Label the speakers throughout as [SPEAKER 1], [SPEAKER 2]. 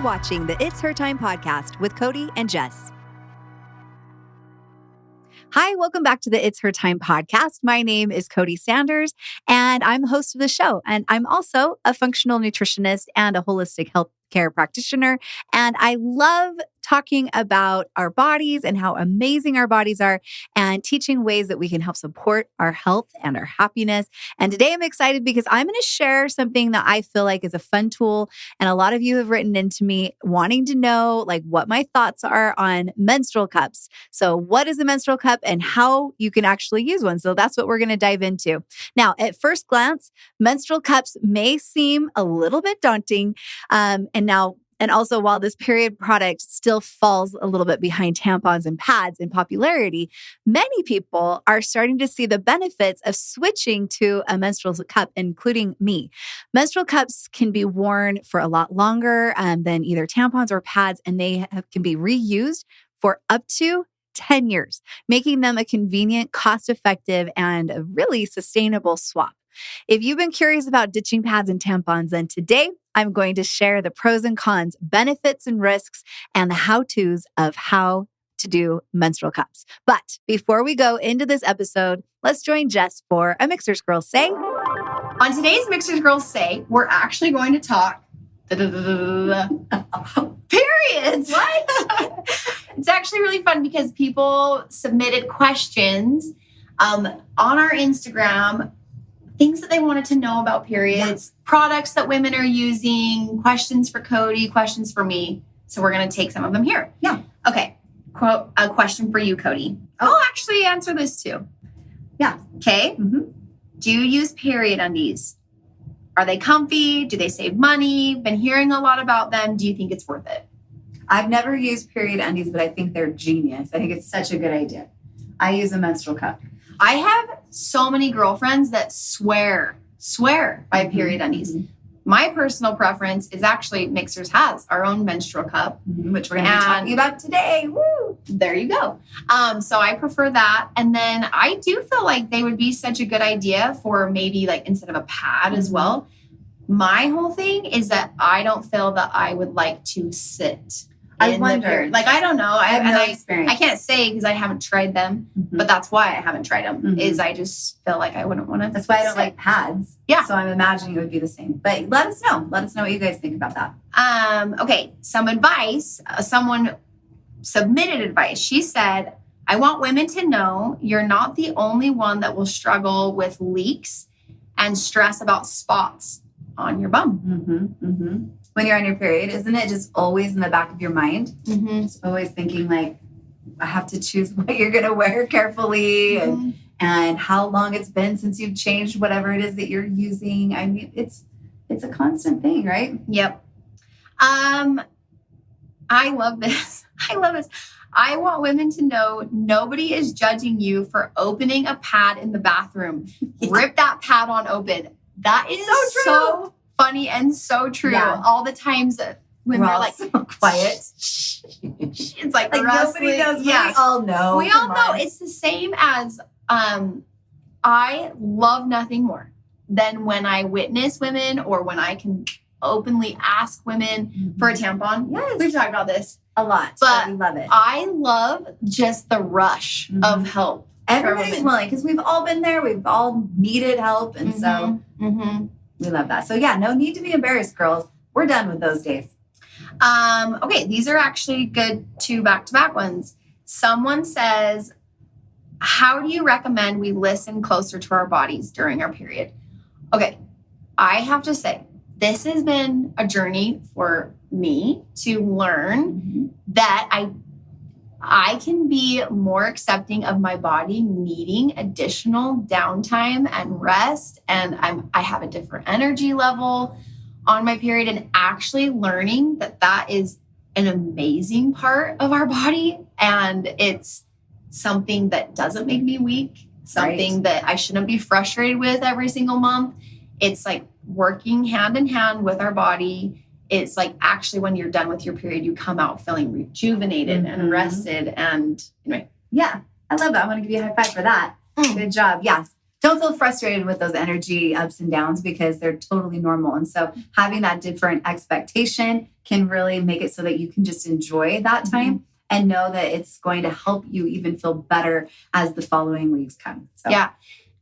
[SPEAKER 1] watching the It's Her Time podcast with Cody and Jess. Hi, welcome back to the It's Her Time podcast. My name is Cody Sanders, and I'm the host of the show. And I'm also a functional nutritionist and a holistic health care practitioner. And I love talking about our bodies and how amazing our bodies are and teaching ways that we can help support our health and our happiness. And today I'm excited because I'm going to share something that I feel like is a fun tool. And a lot of you have written into me wanting to know like what my thoughts are on menstrual cups. So what is a menstrual cup and how you can actually use one? So that's what we're going to dive into. Now, at first glance, menstrual cups may seem a little bit daunting. And also, while this period product still falls a little bit behind tampons and pads in popularity, many people are starting to see the benefits of switching to a menstrual cup, including me. Menstrual cups can be worn for a lot longer than either tampons or pads, and they can be reused for up to 10 years, making them a convenient, cost-effective, and a really sustainable swap. If you've been curious about ditching pads and tampons, then today I'm going to share the pros and cons, benefits and risks, and the how-tos of how to do menstrual cups. But before we go into this episode, let's join Jess for a Mixhers Girl Say.
[SPEAKER 2] On today's Mixhers Girl Say, we're actually going to talk periods. What? It's actually really fun because people submitted questions on our Instagram, things that they wanted to know about periods, products that women are using, questions for Cody, questions for me. So we're going to take some of them here.
[SPEAKER 1] Yeah.
[SPEAKER 2] Okay. Quote, a question for you, Cody. I'll actually answer this too.
[SPEAKER 1] Yeah.
[SPEAKER 2] Okay.
[SPEAKER 1] Mm-hmm.
[SPEAKER 2] Do you use period undies? Are they comfy? Do they save money? Been hearing a lot about them. Do you think it's worth it?
[SPEAKER 1] I've never used period undies, but I think they're genius. I think it's such a good idea. I use a menstrual cup.
[SPEAKER 2] I have so many girlfriends that swear by period undies.
[SPEAKER 1] Mm-hmm.
[SPEAKER 2] My personal preference is actually Mixhers has our own menstrual cup,
[SPEAKER 1] which we're going to be talking about today. Woo!
[SPEAKER 2] There you go. So I prefer that. And then I do feel like they would be such a good idea for maybe like instead of a pad as well. My whole thing is that I don't feel that I would like to sit.
[SPEAKER 1] I wonder.
[SPEAKER 2] Like, I don't know. I
[SPEAKER 1] have no experience.
[SPEAKER 2] I can't say because I haven't tried them, but that's why I haven't tried them, is I just feel like I wouldn't want to.
[SPEAKER 1] That's why I don't like pads.
[SPEAKER 2] Yeah.
[SPEAKER 1] So I'm imagining it would be the same. But let us know. Let us know what you guys think about that.
[SPEAKER 2] Okay. Some advice. Someone submitted advice. She said, I want women to know you're not the only one that will struggle with leaks and stress about spots on your bum.
[SPEAKER 1] When you're on your period, isn't it just always in the back of your mind? It's always thinking like, I have to choose what you're going to wear carefully and how long it's been since you've changed whatever it is that you're using. I mean, it's a constant thing, right?
[SPEAKER 2] Yep. I love this. I want women to know nobody is judging you for opening a pad in the bathroom. Rip that pad on open. That is so funny and so true.
[SPEAKER 1] Yeah.
[SPEAKER 2] All the times that women are like
[SPEAKER 1] so quiet.
[SPEAKER 2] It's like
[SPEAKER 1] nobody knows. Yeah. We all know.
[SPEAKER 2] We all know. It's the same as I love nothing more than when I witness women or when I can openly ask women for a tampon.
[SPEAKER 1] Yes.
[SPEAKER 2] We've talked about this
[SPEAKER 1] a lot,
[SPEAKER 2] but
[SPEAKER 1] we love it.
[SPEAKER 2] I love just the rush of help.
[SPEAKER 1] Everybody's willing because we've all been there. We've all needed help. And so we love that. So yeah, no need to be embarrassed, girls. We're done with those days.
[SPEAKER 2] Okay, these are actually good two back-to-back ones. Someone says, how do you recommend we listen closer to our bodies during our period? Okay, I have to say, this has been a journey for me to learn that I can be more accepting of my body needing additional downtime and rest. And I have a different energy level on my period, and actually learning that that is an amazing part of our body. And it's something that doesn't make me weak, something that I shouldn't be frustrated with every single month. It's like working hand in hand with our body. It's like actually when you're done with your period, you come out feeling rejuvenated and rested. And anyway.
[SPEAKER 1] Yeah, I love that. I want to give you a high five for that. Good job. Yes. don't feel frustrated with those energy ups and downs because they're totally normal. And so having that different expectation can really make it so that you can just enjoy that time and know that it's going to help you even feel better as the following weeks come. So.
[SPEAKER 2] Yeah.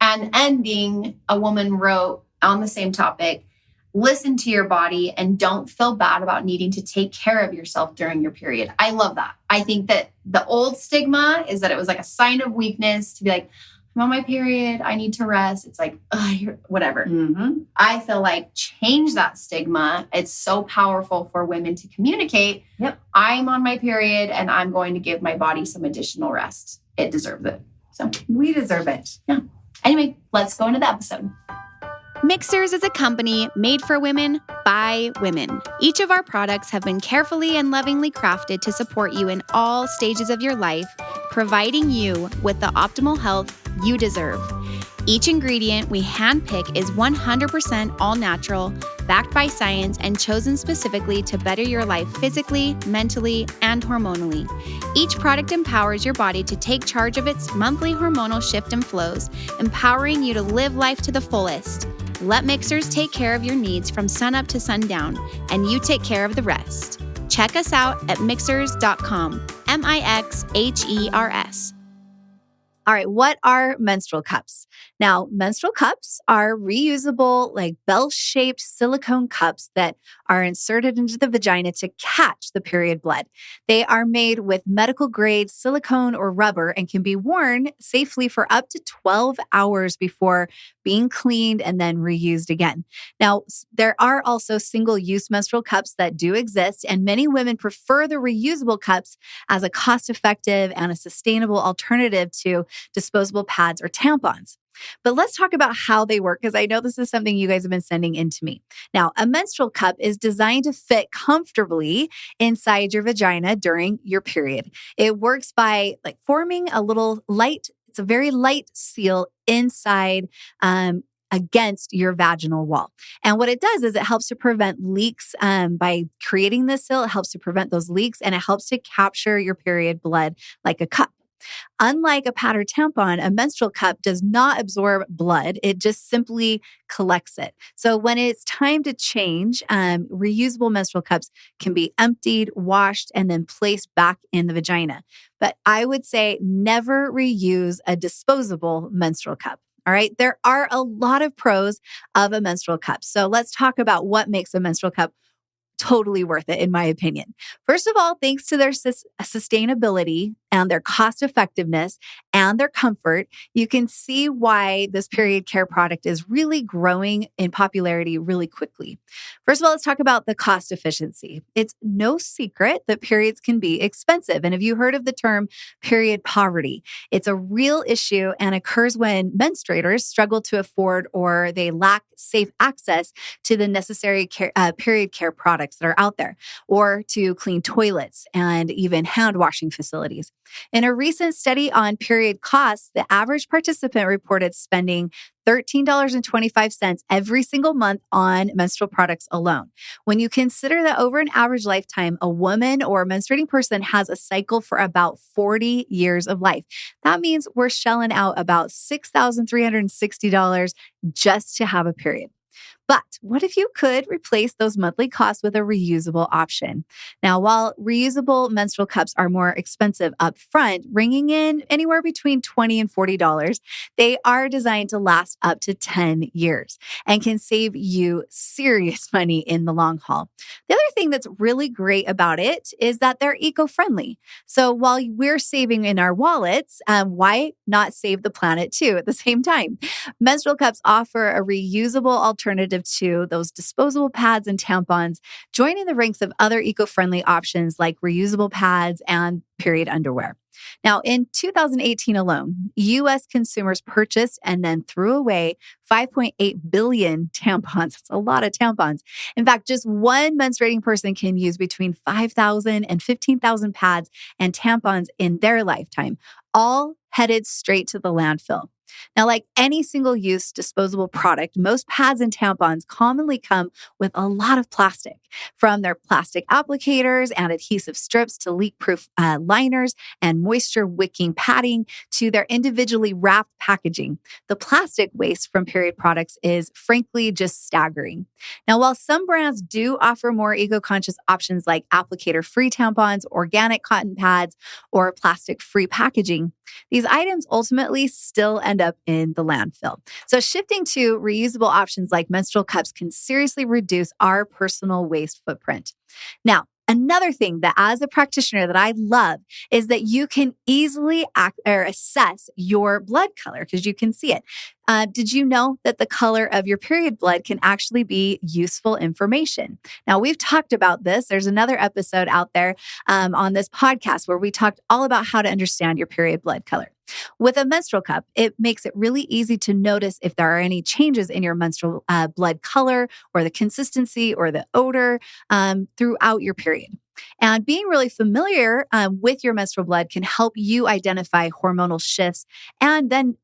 [SPEAKER 2] And ending, a woman wrote on the same topic, listen to your body and don't feel bad about needing to take care of yourself during your period. I love that. I think that the old stigma is that it was like a sign of weakness to be like, I'm on my period, I need to rest. It's like, whatever. I feel like change that stigma. It's so powerful for women to communicate.
[SPEAKER 1] Yep.
[SPEAKER 2] I'm on my period and I'm going to give my body some additional rest. It deserves it. So
[SPEAKER 1] we deserve it.
[SPEAKER 2] Yeah. Anyway, let's go into the episode.
[SPEAKER 3] Mixhers is a company made for women by women. Each of our products have been carefully and lovingly crafted to support you in all stages of your life, providing you with the optimal health you deserve. Each ingredient we handpick is 100% all natural, backed by science, and chosen specifically to better your life physically, mentally, and hormonally. Each product empowers your body to take charge of its monthly hormonal shift and flows, empowering you to live life to the fullest. Let Mixhers take care of your needs from sunup to sundown, and you take care of the rest. Check us out at mixhers.com, Mixhers.
[SPEAKER 1] All right, what are menstrual cups? Now, menstrual cups are reusable, like bell-shaped silicone cups that are inserted into the vagina to catch the period blood. They are made with medical-grade silicone or rubber and can be worn safely for up to 12 hours before being cleaned and then reused again. Now, there are also single-use menstrual cups that do exist, and many women prefer the reusable cups as a cost-effective and a sustainable alternative to disposable pads or tampons. But let's talk about how they work, because I know this is something you guys have been sending in to me. Now, a menstrual cup is designed to fit comfortably inside your vagina during your period. It works by forming a little light, it's a very light seal inside against your vaginal wall. And what it does is it helps to prevent leaks by creating this seal. It helps to prevent those leaks, and it helps to capture your period blood like a cup. Unlike a pad or tampon, a menstrual cup does not absorb blood. It just simply collects it. So when it's time to change, reusable menstrual cups can be emptied, washed, and then placed back in the vagina. But I would say never reuse a disposable menstrual cup. All right. There are a lot of pros of a menstrual cup. So let's talk about what makes a menstrual cup totally worth it, in my opinion. First of all, thanks to their sustainability and their cost effectiveness and their comfort, you can see why this period care product is really growing in popularity really quickly. First of all, let's talk about the cost efficiency. It's no secret that periods can be expensive. And have you heard of the term period poverty? It's a real issue and occurs when menstruators struggle to afford or they lack safe access to the necessary period care products that are out there, or to clean toilets and even hand washing facilities. In a recent study on period costs, the average participant reported spending $13.25 every single month on menstrual products alone. When you consider that over an average lifetime, a woman or a menstruating person has a cycle for about 40 years of life. That means we're shelling out about $6,360 just to have a period. But what if you could replace those monthly costs with a reusable option? Now, while reusable menstrual cups are more expensive up front, ringing in anywhere between $20 and $40, they are designed to last up to 10 years and can save you serious money in the long haul. The other thing that's really great about it is that they're eco-friendly. So while we're saving in our wallets, why not save the planet too at the same time? Menstrual cups offer a reusable alternative to those disposable pads and tampons, joining the ranks of other eco-friendly options like reusable pads and period underwear. Now, in 2018 alone, U.S. consumers purchased and then threw away 5.8 billion tampons. That's a lot of tampons. In fact, just one menstruating person can use between 5,000 and 15,000 pads and tampons in their lifetime, all headed straight to the landfill. Now, like any single-use disposable product, most pads and tampons commonly come with a lot of plastic, from their plastic applicators and adhesive strips to leak-proof liners and moisture-wicking padding to their individually wrapped packaging. The plastic waste from period products is frankly just staggering. Now, while some brands do offer more eco-conscious options like applicator-free tampons, organic cotton pads, or plastic-free packaging, these items ultimately still end up in the landfill. So shifting to reusable options like menstrual cups can seriously reduce our personal waste footprint. Now, another thing that as a practitioner that I love is that you can easily assess your blood color because you can see it. Did you know that the color of your period blood can actually be useful information? Now, we've talked about this. There's another episode out there on this podcast where we talked all about how to understand your period blood color. With a menstrual cup, it makes it really easy to notice if there are any changes in your menstrual blood color or the consistency or the odor throughout your period. And being really familiar with your menstrual blood can help you identify hormonal shifts and then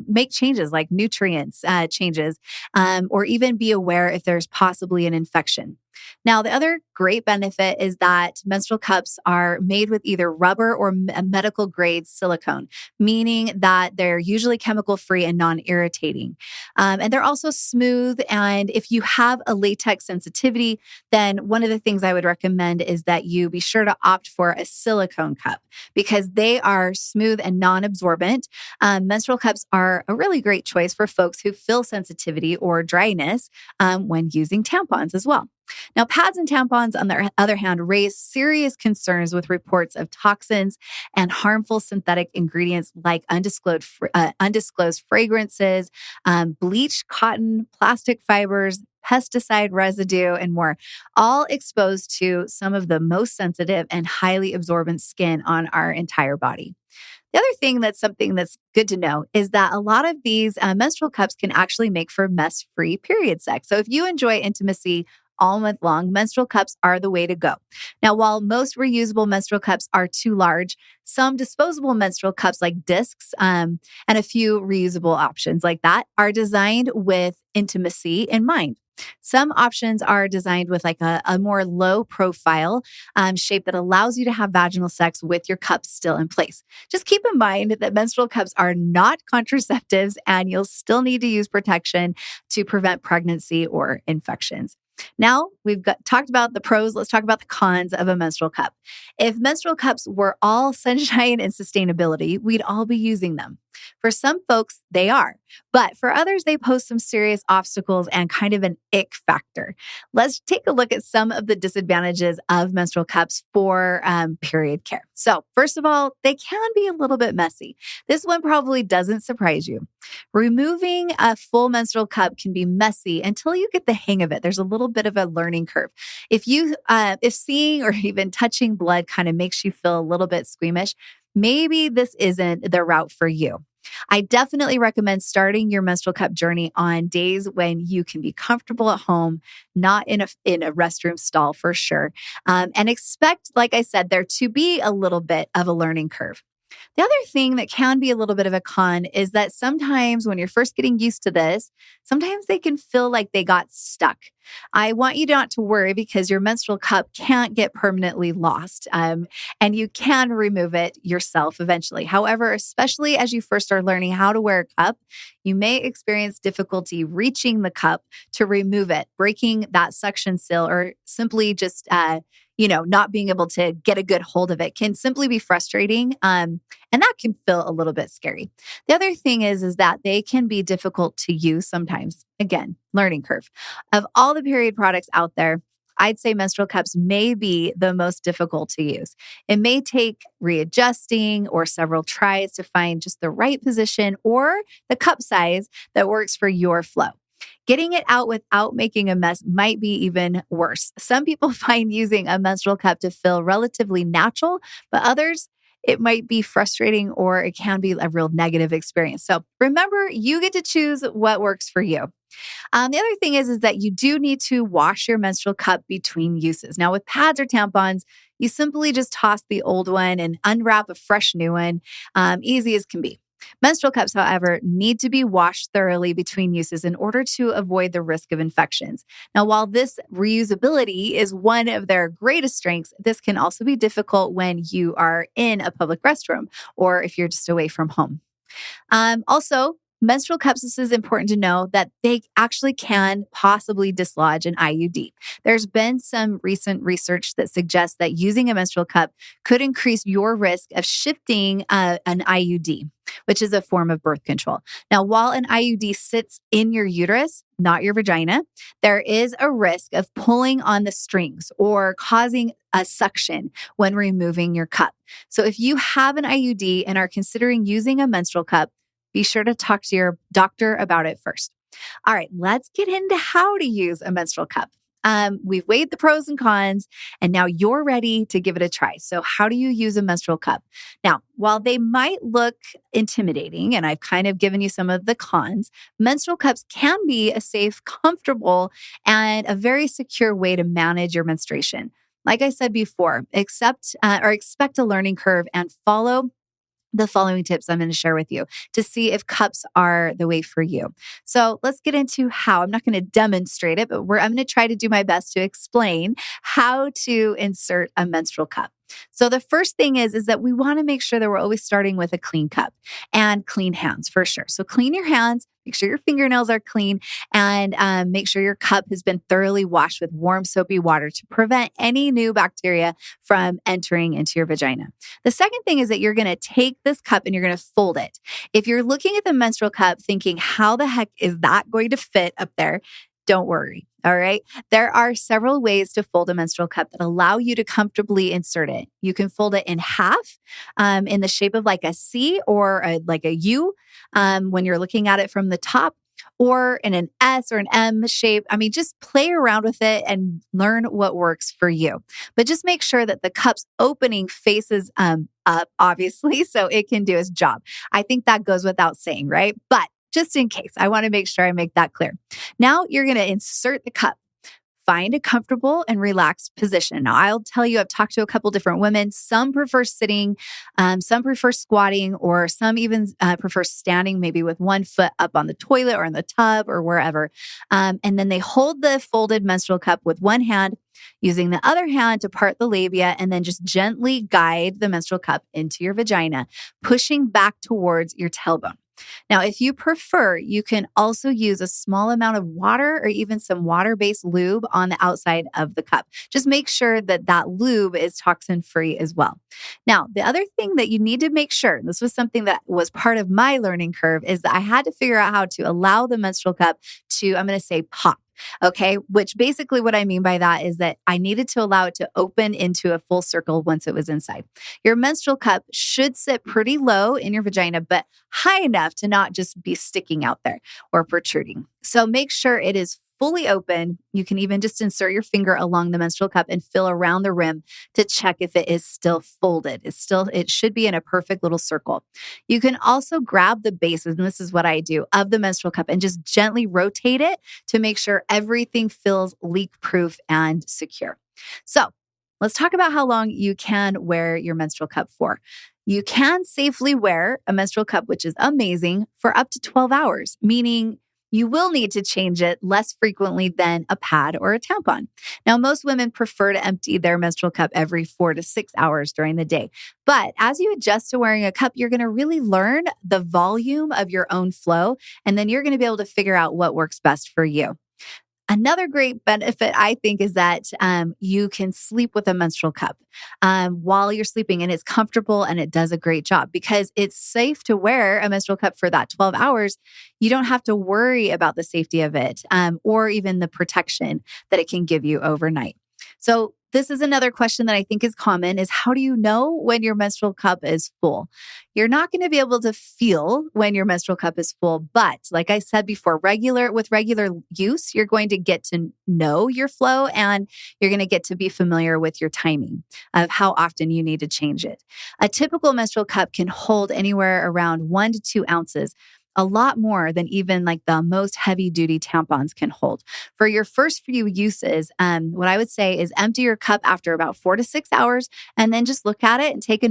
[SPEAKER 1] make changes like nutrients changes, or even be aware if there's possibly an infection. Now, the other great benefit is that menstrual cups are made with either rubber or medical grade silicone, meaning that they're usually chemical free and non-irritating. And they're also smooth. And if you have a latex sensitivity, then one of the things I would recommend is that you be sure to opt for a silicone cup because they are smooth and non-absorbent. Menstrual cups are a really great choice for folks who feel sensitivity or dryness when using tampons as well. Now, pads and tampons, on the other hand, raise serious concerns with reports of toxins and harmful synthetic ingredients like undisclosed fragrances, bleached cotton, plastic fibers, pesticide residue, and more, all exposed to some of the most sensitive and highly absorbent skin on our entire body. The other thing that's something that's good to know is that a lot of these menstrual cups can actually make for mess-free period sex. So if you enjoy intimacy all month long, menstrual cups are the way to go. Now, while most reusable menstrual cups are too large, some disposable menstrual cups like discs and a few reusable options like that are designed with intimacy in mind. Some options are designed with like a more low profile shape that allows you to have vaginal sex with your cups still in place. Just keep in mind that menstrual cups are not contraceptives and you'll still need to use protection to prevent pregnancy or infections. Now we've talked about the pros. Let's talk about the cons of a menstrual cup. If menstrual cups were all sunshine and sustainability, we'd all be using them. For some folks, they are, but for others, they pose some serious obstacles and kind of an ick factor. Let's take a look at some of the disadvantages of menstrual cups for period care. So first of all, they can be a little bit messy. This one probably doesn't surprise you. Removing a full menstrual cup can be messy until you get the hang of it. There's a little bit of a learning curve. If seeing or even touching blood kind of makes you feel a little bit squeamish, maybe this isn't the route for you. I definitely recommend starting your menstrual cup journey on days when you can be comfortable at home, not in a restroom stall for sure. And expect, like I said, there to be a little bit of a learning curve. The other thing that can be a little bit of a con is that sometimes when you're first getting used to this, sometimes they can feel like they got stuck. I want you not to worry because your menstrual cup can't get permanently lost and you can remove it yourself eventually. However, especially as you first are learning how to wear a cup, you may experience difficulty reaching the cup to remove it, breaking that suction seal, or simply just not being able to get a good hold of it can simply be frustrating. And that can feel a little bit scary. The other thing is that they can be difficult to use sometimes. Again, learning curve. Of all the period products out there, I'd say menstrual cups may be the most difficult to use. It may take readjusting or several tries to find just the right position or the cup size that works for your flow. Getting it out without making a mess might be even worse. Some people find using a menstrual cup to feel relatively natural, but others, it might be frustrating or it can be a real negative experience. So remember, you get to choose what works for you. The other thing is that you do need to wash your menstrual cup between uses. Now, with pads or tampons, you simply just toss the old one and unwrap a fresh new one, easy as can be. Menstrual cups, however, need to be washed thoroughly between uses in order to avoid the risk of infections. Now, while this reusability is one of their greatest strengths, this can also be difficult when you are in a public restroom or if you're just away from home. Also, menstrual cups, this is important to know that they actually can possibly dislodge an IUD. There's been some recent research that suggests that using a menstrual cup could increase your risk of shifting an IUD, which is a form of birth control. Now, while an IUD sits in your uterus, not your vagina, there is a risk of pulling on the strings or causing a suction when removing your cup. So if you have an IUD and are considering using a menstrual cup, be sure to talk to your doctor about it first. All right, let's get into how to use a menstrual cup. We've weighed the pros and cons, and now you're ready to give it a try. So how do you use a menstrual cup? Now, while they might look intimidating, and I've kind of given you some of the cons, menstrual cups can be a safe, comfortable, and a very secure way to manage your menstruation. Like I said before, expect a learning curve and follow the following tips I'm going to share with you to see if cups are the way for you. So let's get into how. I'm not going to demonstrate it, but I'm going to try to do my best to explain how to insert a menstrual cup. So the first thing is that we want to make sure that we're always starting with a clean cup and clean hands for sure. So clean your hands, make sure your fingernails are clean, and make sure your cup has been thoroughly washed with warm soapy water to prevent any new bacteria from entering into your vagina. The second thing is that you're going to take this cup and you're going to fold it. If you're looking at the menstrual cup thinking, how the heck is that going to fit up there? Don't worry. All right. There are several ways to fold a menstrual cup that allow you to comfortably insert it. You can fold it in half in the shape of like a C or like a U when you're looking at it from the top, or in an S or an M shape. I mean, just play around with it and learn what works for you. But just make sure that the cup's opening faces up, obviously, so it can do its job. I think that goes without saying, right? But just in case, I want to make sure I make that clear. Now you're going to insert the cup. Find a comfortable and relaxed position. Now, I'll tell you, I've talked to a couple different women. Some prefer sitting, some prefer squatting, or some even prefer standing, maybe with one foot up on the toilet or in the tub or wherever. And then they hold the folded menstrual cup with one hand, using the other hand to part the labia, and then just gently guide the menstrual cup into your vagina, pushing back towards your tailbone. Now, if you prefer, you can also use a small amount of water or even some water-based lube on the outside of the cup. Just make sure that that lube is toxin-free as well. Now, the other thing that you need to make sure, this was something that was part of my learning curve, is that I had to figure out how to allow the menstrual cup to, I'm going to say, pop. Okay, which basically what I mean by that is that I needed to allow it to open into a full circle once it was inside. Your menstrual cup should sit pretty low in your vagina, but high enough to not just be sticking out there or protruding. So make sure it is fully open. You can even just insert your finger along the menstrual cup and feel around the rim to check if it is still folded. It should be in a perfect little circle. You can also grab the bases, and this is what I do, of the menstrual cup and just gently rotate it to make sure everything feels leak-proof and secure. So let's talk about how long you can wear your menstrual cup for. You can safely wear a menstrual cup, which is amazing, for up to 12 hours, meaning you will need to change it less frequently than a pad or a tampon. Now, most women prefer to empty their menstrual cup every 4 to 6 hours during the day. But as you adjust to wearing a cup, you're going to really learn the volume of your own flow, and then you're going to be able to figure out what works best for you. Another great benefit, I think, is that you can sleep with a menstrual cup while you're sleeping, and it's comfortable and it does a great job because it's safe to wear a menstrual cup for that 12 hours. You don't have to worry about the safety of it or even the protection that it can give you overnight. So this is another question that I think is common is how do you know when your menstrual cup is full? You're not going to be able to feel when your menstrual cup is full, but like I said before, with regular use, you're going to get to know your flow and you're going to get to be familiar with your timing of how often you need to change it. A typical menstrual cup can hold anywhere around 1 to 2 ounces. A lot more than even like the most heavy duty tampons can hold. For your first few uses, what I would say is empty your cup after about 4 to 6 hours and then just look at it and take a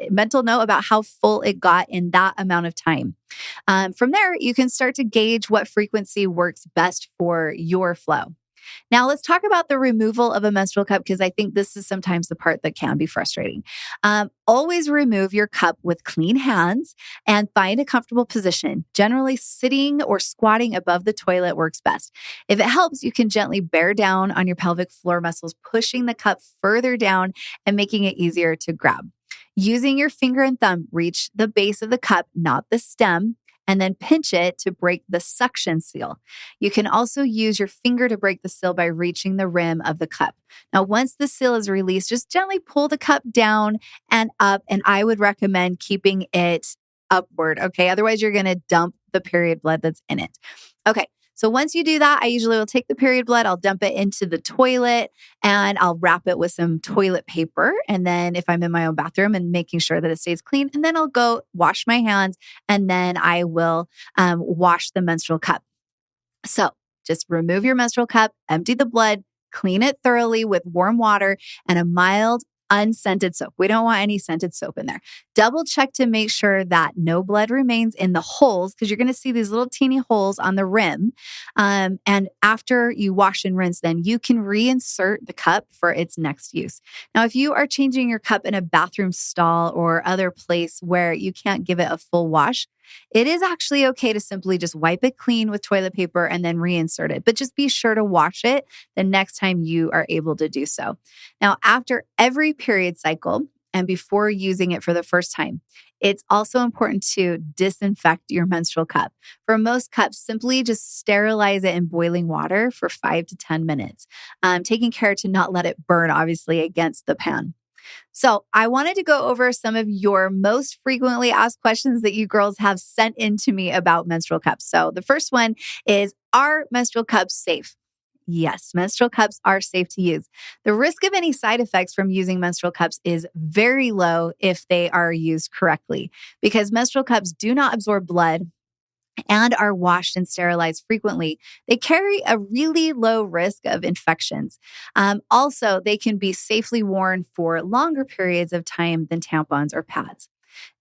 [SPEAKER 1] mental note about how full it got in that amount of time. From there, you can start to gauge what frequency works best for your flow. Now, let's talk about the removal of a menstrual cup because I think this is sometimes the part that can be frustrating. Always remove your cup with clean hands and find a comfortable position. Generally, sitting or squatting above the toilet works best. If it helps, you can gently bear down on your pelvic floor muscles, pushing the cup further down and making it easier to grab. Using your finger and thumb, reach the base of the cup, not the stem, and then pinch it to break the suction seal. You can also use your finger to break the seal by reaching the rim of the cup. Now, once the seal is released, just gently pull the cup down and up, and I would recommend keeping it upward, okay? Otherwise, you're going to dump the period blood that's in it. Okay. So once you do that, I usually will take the period blood, I'll dump it into the toilet and I'll wrap it with some toilet paper. And then if I'm in my own bathroom and making sure that it stays clean, and then I'll go wash my hands and then I will wash the menstrual cup. So just remove your menstrual cup, empty the blood, clean it thoroughly with warm water and a mild unscented soap. We don't want any scented soap in there. Double check to make sure that no blood remains in the holes because you're going to see these little teeny holes on the rim. And after you wash and rinse, then you can reinsert the cup for its next use. Now, if you are changing your cup in a bathroom stall or other place where you can't give it a full wash, it is actually okay to simply just wipe it clean with toilet paper and then reinsert it. But just be sure to wash it the next time you are able to do so. Now, after every period cycle and before using it for the first time, it's also important to disinfect your menstrual cup. For most cups, simply just sterilize it in boiling water for 5 to 10 minutes, taking care to not let it burn, obviously, against the pan. So I wanted to go over some of your most frequently asked questions that you girls have sent in to me about menstrual cups. So the first one is, are menstrual cups safe? Yes, menstrual cups are safe to use. The risk of any side effects from using menstrual cups is very low if they are used correctly, because menstrual cups do not absorb blood and are washed and sterilized frequently. They carry a really low risk of infections. Also, they can be safely worn for longer periods of time than tampons or pads.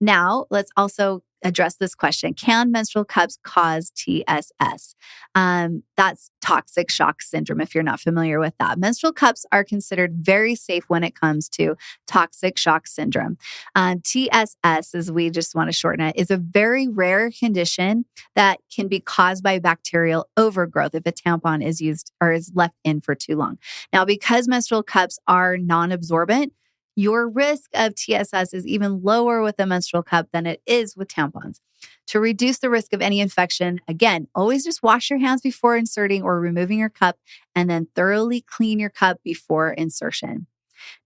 [SPEAKER 1] Now, let's also address this question. Can menstrual cups cause TSS? That's toxic shock syndrome, if you're not familiar with that. Menstrual cups are considered very safe when it comes to toxic shock syndrome. TSS, as we just want to shorten it, is a very rare condition that can be caused by bacterial overgrowth if a tampon is used or is left in for too long. Now, because menstrual cups are non-absorbent, your risk of TSS is even lower with a menstrual cup than it is with tampons. To reduce the risk of any infection, again, always just wash your hands before inserting or removing your cup, and then thoroughly clean your cup before insertion.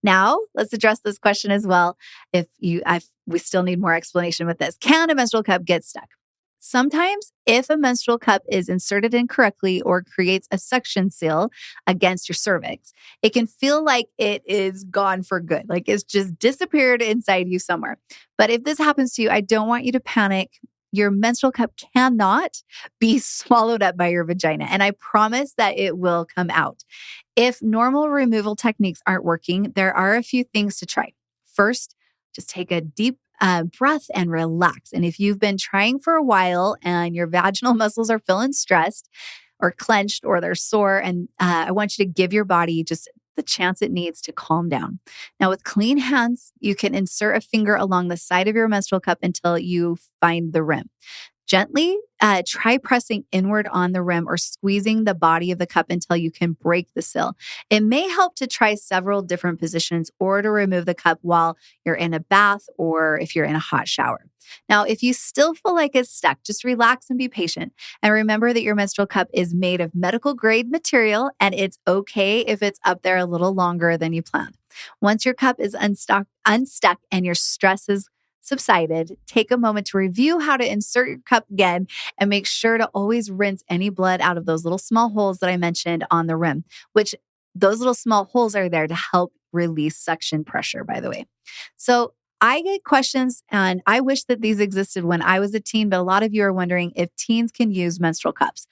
[SPEAKER 1] Now, let's address this question as well. We still need more explanation with this. Can a menstrual cup get stuck? Sometimes, if a menstrual cup is inserted incorrectly or creates a suction seal against your cervix, it can feel like it is gone for good, like it's just disappeared inside you somewhere. But if this happens to you, I don't want you to panic. Your menstrual cup cannot be swallowed up by your vagina, and I promise that it will come out. If normal removal techniques aren't working, there are a few things to try. First, just take a deep breath and relax. And if you've been trying for a while and your vaginal muscles are feeling stressed or clenched or they're sore, and I want you to give your body just the chance it needs to calm down. Now, with clean hands, you can insert a finger along the side of your menstrual cup until you find the rim. Gently try pressing inward on the rim or squeezing the body of the cup until you can break the seal. It may help to try several different positions or to remove the cup while you're in a bath or if you're in a hot shower. Now, if you still feel like it's stuck, just relax and be patient. And remember that your menstrual cup is made of medical grade material and it's okay if it's up there a little longer than you planned. Once your cup is unstuck and your stress is subsided, take a moment to review how to insert your cup again and make sure to always rinse any blood out of those little small holes that I mentioned on the rim, which those little small holes are there to help release suction pressure, by the way. So I get questions, and I wish that these existed when I was a teen, but a lot of you are wondering if teens can use menstrual cups.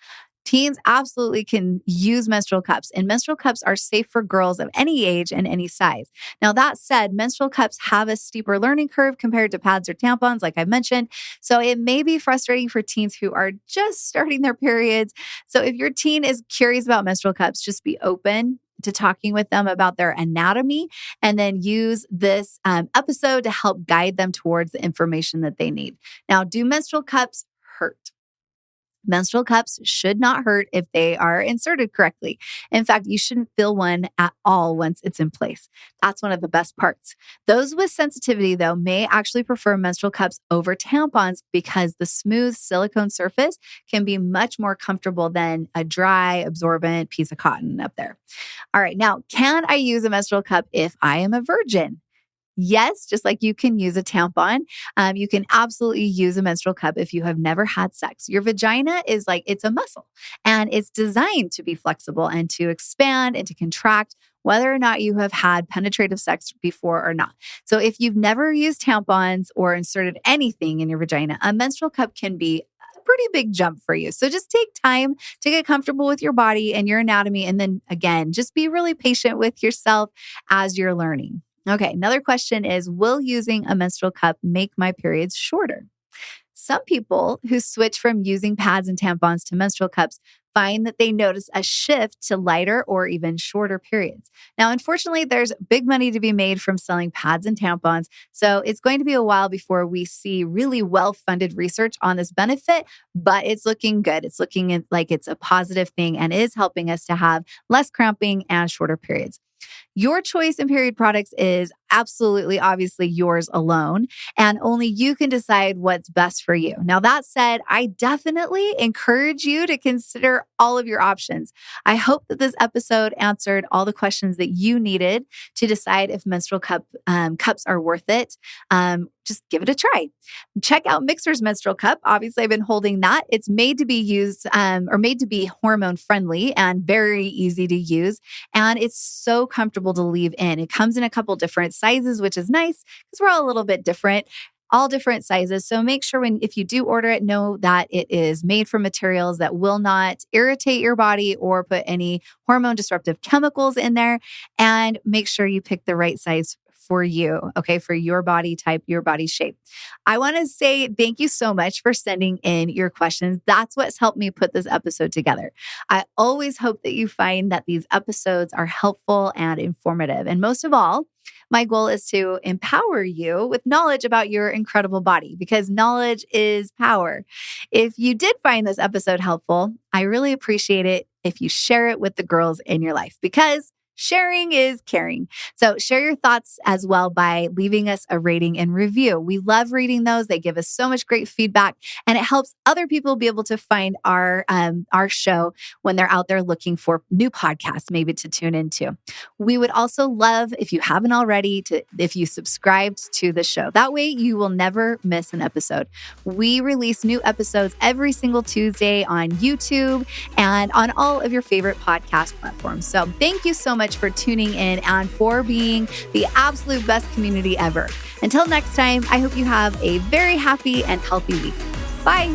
[SPEAKER 1] Teens absolutely can use menstrual cups, and menstrual cups are safe for girls of any age and any size. Now, that said, menstrual cups have a steeper learning curve compared to pads or tampons, like I mentioned. So it may be frustrating for teens who are just starting their periods. So if your teen is curious about menstrual cups, just be open to talking with them about their anatomy, and then use this episode to help guide them towards the information that they need. Now, do menstrual cups hurt? Menstrual cups should not hurt if they are inserted correctly. In fact, you shouldn't feel one at all once it's in place. That's one of the best parts. Those with sensitivity, though, may actually prefer menstrual cups over tampons because the smooth silicone surface can be much more comfortable than a dry, absorbent piece of cotton up there. All right, now, can I use a menstrual cup if I am a virgin? Yes, just like you can use a tampon, you can absolutely use a menstrual cup if you have never had sex. Your vagina is like, it's a muscle and it's designed to be flexible and to expand and to contract whether or not you have had penetrative sex before or not. So if you've never used tampons or inserted anything in your vagina, a menstrual cup can be a pretty big jump for you. So just take time to get comfortable with your body and your anatomy. And then again, just be really patient with yourself as you're learning. Okay, another question is, will using a menstrual cup make my periods shorter? Some people who switch from using pads and tampons to menstrual cups find that they notice a shift to lighter or even shorter periods. Now, unfortunately, there's big money to be made from selling pads and tampons, so it's going to be a while before we see really well-funded research on this benefit, but it's looking good. It's looking like it's a positive thing and is helping us to have less cramping and shorter periods. Your choice in period products is absolutely, obviously yours alone, and only you can decide what's best for you. Now, that said, I definitely encourage you to consider all of your options. I hope that this episode answered all the questions that you needed to decide if menstrual cups are worth it. Just give it a try. Check out Mixhers Menstrual Cup. Obviously, I've been holding that. It's made to be used or made to be hormone friendly and very easy to use. And it's so comfortable to leave in. It comes in a couple different sizes, which is nice because we're all a little bit different. All different sizes. So make sure if you do order it, know that it is made from materials that will not irritate your body or put any hormone disruptive chemicals in there. And make sure you pick the right size for you, okay, for your body type, your body shape. I want to say thank you so much for sending in your questions. That's what's helped me put this episode together. I always hope that you find that these episodes are helpful and informative. And most of all, my goal is to empower you with knowledge about your incredible body because knowledge is power. If you did find this episode helpful, I really appreciate it if you share it with the girls in your life because sharing is caring. So share your thoughts as well by leaving us a rating and review. We love reading those. They give us so much great feedback and it helps other people be able to find our show when they're out there looking for new podcasts maybe to tune into. We would also love, if you haven't already, if you subscribed to the show. That way you will never miss an episode. We release new episodes every single Tuesday on YouTube and on all of your favorite podcast platforms. So thank you so much for tuning in and for being the absolute best community ever. Until next time, I hope you have a very happy and healthy week. Bye.